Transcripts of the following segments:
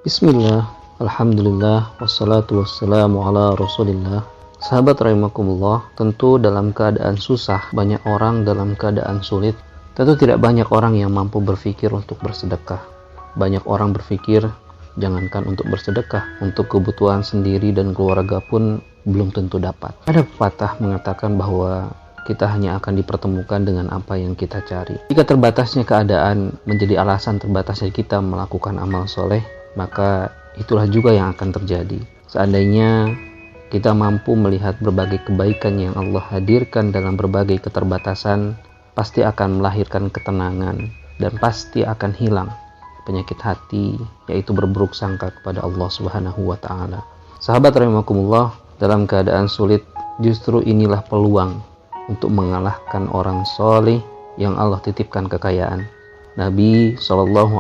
Bismillah, Alhamdulillah, wassalatu wassalamu ala rasulillah. Sahabat rahimakumullah, tentu dalam keadaan susah, banyak orang dalam keadaan sulit. Tentu tidak banyak orang yang mampu berpikir untuk bersedekah. Banyak orang berpikir, jangankan untuk bersedekah, untuk kebutuhan sendiri dan keluarga pun belum tentu dapat. Ada pepatah mengatakan bahwa kita hanya akan dipertemukan dengan apa yang kita cari. Jika terbatasnya keadaan menjadi alasan terbatasnya kita melakukan amal soleh, maka itulah juga yang akan terjadi. Seandainya kita mampu melihat berbagai kebaikan yang Allah hadirkan dalam berbagai keterbatasan, pasti akan melahirkan ketenangan dan pasti akan hilang penyakit hati, yaitu berburuk sangka kepada Allah Subhanahu wa Ta'ala. Sahabat rahimakumullah, dalam keadaan sulit, justru inilah peluang untuk mengalahkan orang soleh yang Allah titipkan kekayaan. Nabi SAW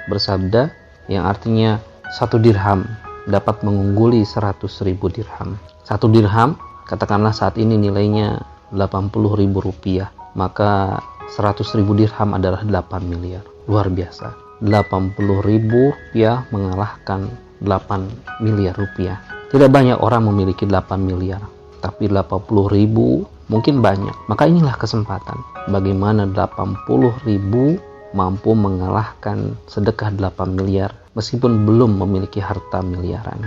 bersabda, yang artinya 1 dirham dapat mengungguli 100.000 dirham. 1 dirham, katakanlah saat ini nilainya 80.000 rupiah, maka 100.000 dirham adalah 8 miliar. Luar biasa. 80.000 rupiah mengalahkan 8 miliar rupiah. Tidak banyak orang memiliki 8 miliar, tapi 80.000 mungkin banyak. Maka inilah kesempatan bagaimana 80.000 mampu mengalahkan sedekah 8 miliar meskipun belum memiliki harta miliaran.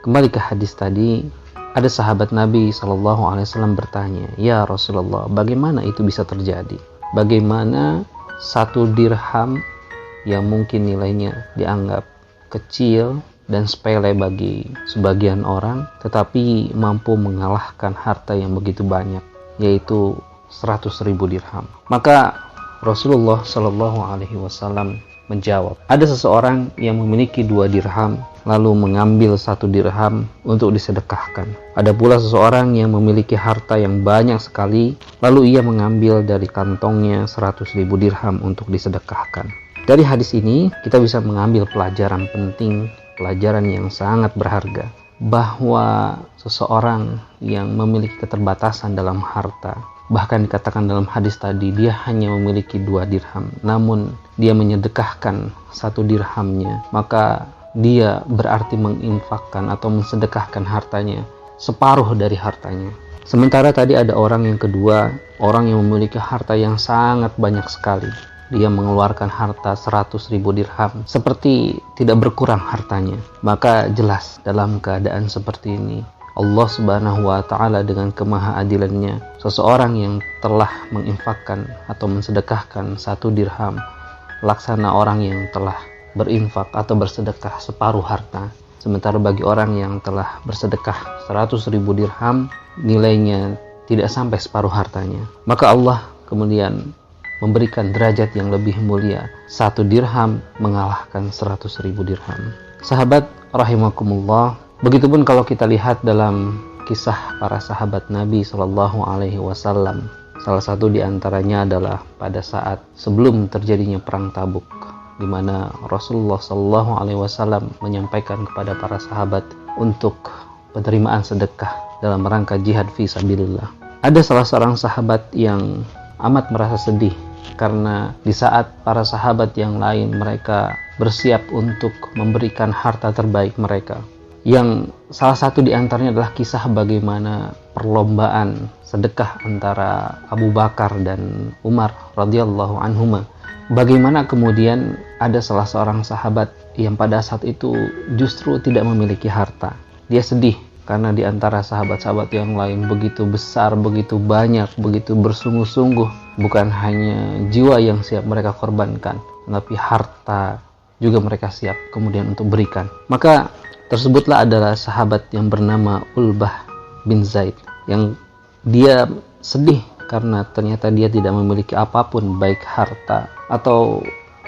Kembali ke hadis tadi, ada sahabat Nabi SAW bertanya, "Ya Rasulullah, bagaimana itu bisa terjadi? Bagaimana 1 dirham yang mungkin nilainya dianggap kecil dan sepele bagi sebagian orang, tetapi mampu mengalahkan harta yang begitu banyak, yaitu 100.000 dirham?" Maka Rasulullah SAW menjawab, ada seseorang yang memiliki 2 dirham lalu mengambil 1 dirham untuk disedekahkan. Ada pula seseorang yang memiliki harta yang banyak sekali lalu ia mengambil dari kantongnya 100.000 dirham untuk disedekahkan. Dari hadis ini kita bisa mengambil pelajaran penting, pelajaran yang sangat berharga, bahwa seseorang yang memiliki keterbatasan dalam harta, bahkan dikatakan dalam hadis tadi dia hanya memiliki 2 dirham, namun dia menyedekahkan 1 dirhamnya, maka dia berarti menginfakkan atau mensedekahkan hartanya, separuh dari hartanya. Sementara tadi ada orang yang kedua, orang yang memiliki harta yang sangat banyak sekali. Dia mengeluarkan harta 100.000 dirham, seperti tidak berkurang hartanya. Maka jelas dalam keadaan seperti ini, Allah Subhanahu wa Ta'ala dengan kemahaadilannya, seseorang yang telah menginfakkan atau mensedekahkan 1 dirham, laksana orang yang telah berinfak atau bersedekah separuh harta. Sementara bagi orang yang telah bersedekah 100.000 dirham, nilainya tidak sampai separuh hartanya. Maka Allah kemudian memberikan derajat yang lebih mulia. 1 dirham mengalahkan 100.000 dirham. Sahabat rahimakumullah, begitupun kalau kita lihat dalam kisah para sahabat Nabi SAW. Salah satu di antaranya adalah pada saat sebelum terjadinya perang Tabuk, di mana Rasulullah SAW menyampaikan kepada para sahabat untuk penerimaan sedekah dalam rangka jihad fi sabilillah. Ada salah seorang sahabat yang amat merasa sedih karena di saat para sahabat yang lain mereka bersiap untuk memberikan harta terbaik mereka, yang salah satu di antaranya adalah kisah bagaimana perlombaan sedekah antara Abu Bakar dan Umar radhiyallahu anhuma. Bagaimana kemudian ada salah seorang sahabat yang pada saat itu justru tidak memiliki harta. Dia sedih karena di antara sahabat-sahabat yang lain begitu besar, begitu banyak, begitu bersungguh-sungguh. Bukan hanya jiwa yang siap mereka korbankan, tapi harta juga mereka siap kemudian untuk berikan. Maka tersebutlah adalah sahabat yang bernama Ulbah bin Zaid, yang dia sedih karena ternyata dia tidak memiliki apapun, baik harta atau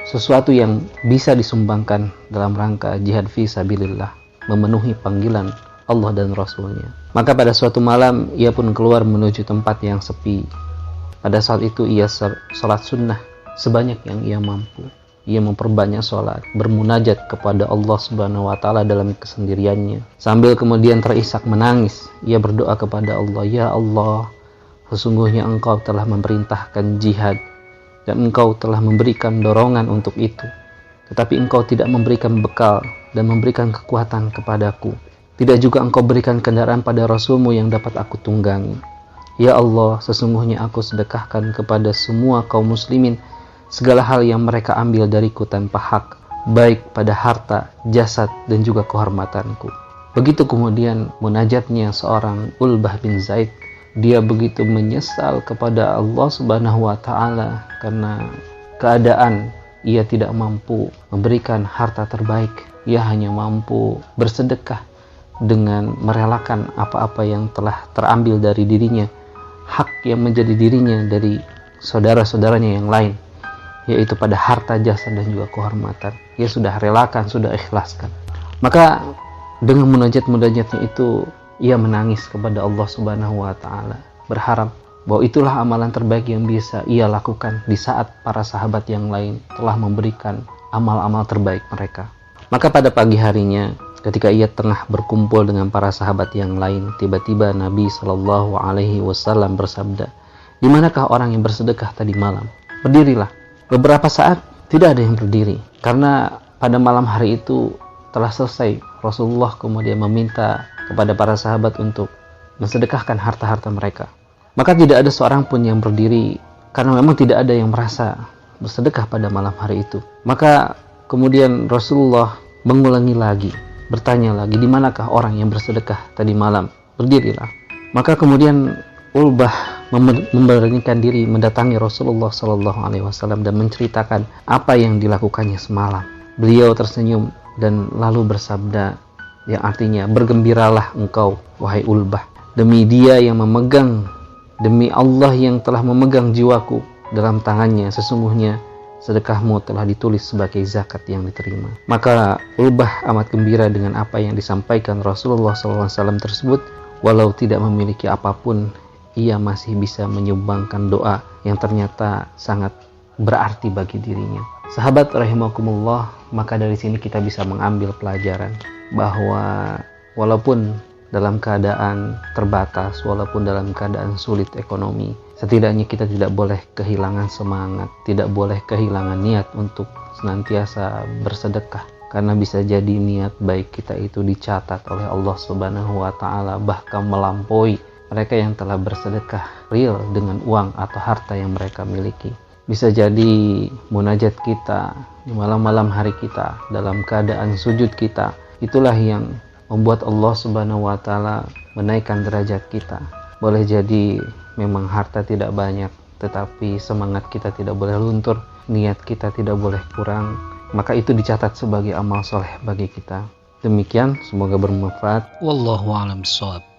sesuatu yang bisa disumbangkan dalam rangka jihad fi sabilillah, memenuhi panggilan Allah dan Rasulnya. Maka pada suatu malam ia pun keluar menuju tempat yang sepi. Pada saat itu ia sholat sunnah sebanyak yang ia mampu. Ia memperbanyak sholat, bermunajat kepada Allah Subhanahu wa Ta'ala dalam kesendiriannya. Sambil kemudian terisak menangis, ia berdoa kepada Allah, "Ya Allah, sesungguhnya Engkau telah memerintahkan jihad dan Engkau telah memberikan dorongan untuk itu. tetapi engkau tidak memberikan bekal dan memberikan kekuatan kepadaku. Tidak juga engkau berikan kendaraan pada Rasulmu yang dapat aku tunggangi. Ya Allah, sesungguhnya aku sedekahkan kepada semua kaum muslimin segala hal yang mereka ambil dariku tanpa hak, baik pada harta, jasad, dan juga kehormatanku. Begitu kemudian munajatnya seorang Ulbah bin Zaid. Dia begitu menyesal kepada Allah Subhanahu wa Ta'ala karena keadaan ia tidak mampu memberikan harta terbaik. Ia hanya mampu bersedekah dengan merelakan apa-apa yang telah terambil dari dirinya, hak yang menjadi dirinya dari saudara-saudaranya yang lain, yaitu pada harta, jasa, dan juga kehormatan. Ia sudah relakan, sudah ikhlaskan. Maka dengan munajat-munajatnya itu, ia menangis kepada Allah Subhanahu wa Ta'ala, berharap bahwa itulah amalan terbaik yang bisa ia lakukan di saat para sahabat yang lain telah memberikan amal-amal terbaik mereka. Maka pada pagi harinya, ketika ia tengah berkumpul dengan para sahabat yang lain, tiba-tiba Nabi Shallallahu Alaihi Wasallam bersabda, "Di manakah orang yang bersedekah tadi malam? Berdirilah." Beberapa saat tidak ada yang berdiri, karena pada malam hari itu telah selesai. Rasulullah kemudian meminta kepada para sahabat untuk mensedekahkan harta-harta mereka. Maka tidak ada seorang pun yang berdiri, karena memang tidak ada yang merasa bersedekah pada malam hari itu. Maka kemudian Rasulullah mengulangi lagi, bertanya lagi, di manakah orang yang bersedekah tadi malam? Berdirilah. Maka kemudian Ulbah memberanikan diri mendatangi Rasulullah SAW dan menceritakan apa yang dilakukannya semalam. Beliau tersenyum dan lalu bersabda, yang artinya, bergembiralah engkau, wahai Ulbah, demi dia yang memegang, demi Allah yang telah memegang jiwaku dalam tangannya, sesungguhnya sedekahmu telah ditulis sebagai zakat yang diterima. Maka Ulbah amat gembira dengan apa yang disampaikan Rasulullah SAW tersebut. Walau tidak memiliki apapun, ia masih bisa menyumbangkan doa yang ternyata sangat berarti bagi dirinya. Sahabat rahimakumullah, maka dari sini kita bisa mengambil pelajaran bahwa walaupun dalam keadaan terbatas, walaupun dalam keadaan sulit ekonomi, setidaknya kita tidak boleh kehilangan semangat, tidak boleh kehilangan niat untuk senantiasa bersedekah, karena bisa jadi niat baik kita itu dicatat oleh Allah Subhanahu wa Ta'ala, bahkan melampaui mereka yang telah bersedekah real dengan uang atau harta yang mereka miliki. Bisa jadi munajat kita di malam-malam hari kita, dalam keadaan sujud kita, itulah yang membuat Allah Subhanahu wa Ta'ala menaikkan derajat kita. Boleh jadi memang harta tidak banyak, tetapi semangat kita tidak boleh luntur, niat kita tidak boleh kurang, maka itu dicatat sebagai amal soleh bagi kita. Demikian, semoga bermanfaat. Wallahu a'lam bishawab.